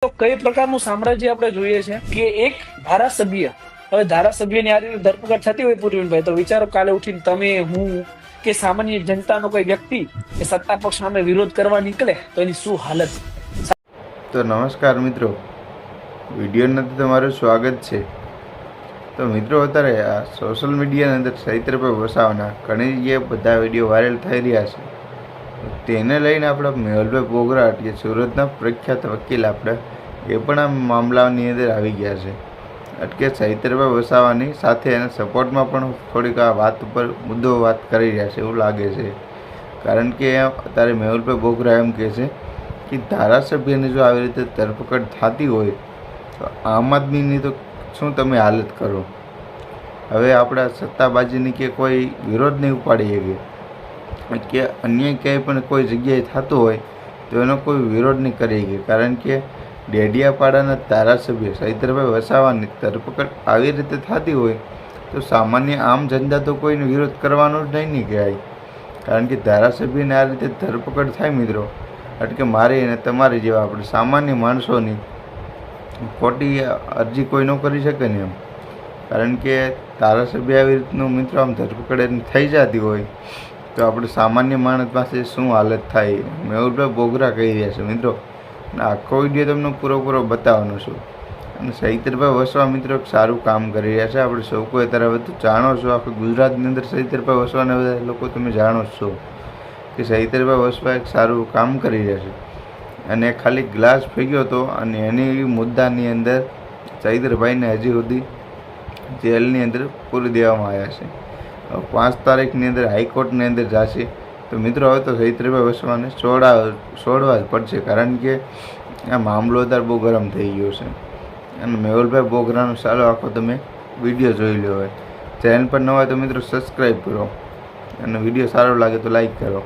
તો કઈ પ્રકારનું સામ્રાજ્ય આપણે જોઈએ છે કે એક ધારાસભ્ય, હવે ધારાસભ્યની આ રીતે ધરપકડ થતી હોય પૂર્વીનભાઈ, તો વિચારો કાલે ઉઠીને તમે, હું કે સામાન્ય જનતાનો કોઈ વ્યક્તિ એ સત્તા પક્ષ સામે વિરોધ કરવા નીકળે તો એની શું હાલત. તો નમસ્કાર મિત્રો, વિડીયોમાં તમારું સ્વાગત છે. તો મિત્રો, અત્યારે આ સોશિયલ મીડિયાની અંદર ચૈત્રભાઈ વસાવાના ઘણી જગ્યાએ બધા વિડીયો વાયરલ થઈ રહ્યા છે. તેને લઈને આપણા મેહુલભાઈ બોગરાટ, જે સુરતના પ્રખ્યાત વકીલ, આપણે એ પણ આ મામલાની અંદર આવી ગયા છે. એટલે ચૈત્રભાઈ વસાવાની સાથે એના સપોર્ટમાં પણ થોડીક આ વાત ઉપર મુદ્દો વાત કરી રહ્યા છે એવું લાગે છે. કારણ કે અત્યારે મેહુલભાઈ બોગરા એમ કહે છે કે ધારાસભ્યની જો આવી રીતે ધરપકડ થતી હોય તો આમ આદમીની તો શું તમે હાલત કરો. હવે આપણા સત્તાબાજીની કે કોઈ વિરોધ નહીં ઉપાડી શકે કે અન્ય ક્યાંય પણ કોઈ જગ્યાએ થતું હોય તો એનો કોઈ વિરોધ નહીં કરી શકે. કારણ કે ડેડિયાપાડાના ધારાસભ્ય ચૈત્રભાઈ વસાવાની ધરપકડ આવી રીતે થતી હોય તો સામાન્ય આમ જનતા તો કોઈને વિરોધ કરવાનો જ નહીં કહેવાય. કારણ કે ધારાસભ્યને આ રીતે ધરપકડ થાય મિત્રો, એટલે કે મારી અને તમારી જેવા આપણે સામાન્ય માણસોની ખોટી અરજી કોઈ ન કરી શકે ને એમ. કારણ કે ધારાસભ્ય આવી રીતનું મિત્રો આમ ધરપકડ થઈ જતી હોય તો આપણે સામાન્ય માણસ પાસે શું હાલત થાય. મેહુલભાઈ બોગરા કહી રહ્યા છે મિત્રો. આખો વિડીયો તમને પૂરો બતાવવાનો છું. અને ચૈત્રભાઈ વસવા મિત્રો એક સારું કામ કરી રહ્યા છે. આપણે સૌ કોઈ અત્યારે બધું જાણો છો, આખું ગુજરાતની અંદર ચૈત્રભાઈ વસવાના બધા લોકો તમે જાણો જ છો કે ચૈત્રભાઈ વસવા એક સારું કામ કરી રહ્યા છે. અને ખાલી ગ્લાસ ફેંક્યો હતો અને એની મુદ્દાની અંદર ચૈત્રભાઈને હજી સુધી જેલની અંદર પૂરી દેવામાં આવ્યા છે. 5 તારીખની અંદર હાઈકોર્ટની અંદર જશે. તો મિત્રો હવે તો ચૈત્રભાઈ વસવાને છોડવા જ પડશે. કારણ કે આ મામલો અત્યારે બહુ ગરમ થઈ ગયો છે. અને મેહુલભાઈ બોગરાનો સારો આખો તમે વિડીયો જોઈ લો. હોય ચેનલ પર ન હોય તો મિત્રો સબસ્ક્રાઈબ કરો અને વિડીયો સારો લાગે તો લાઈક કરો.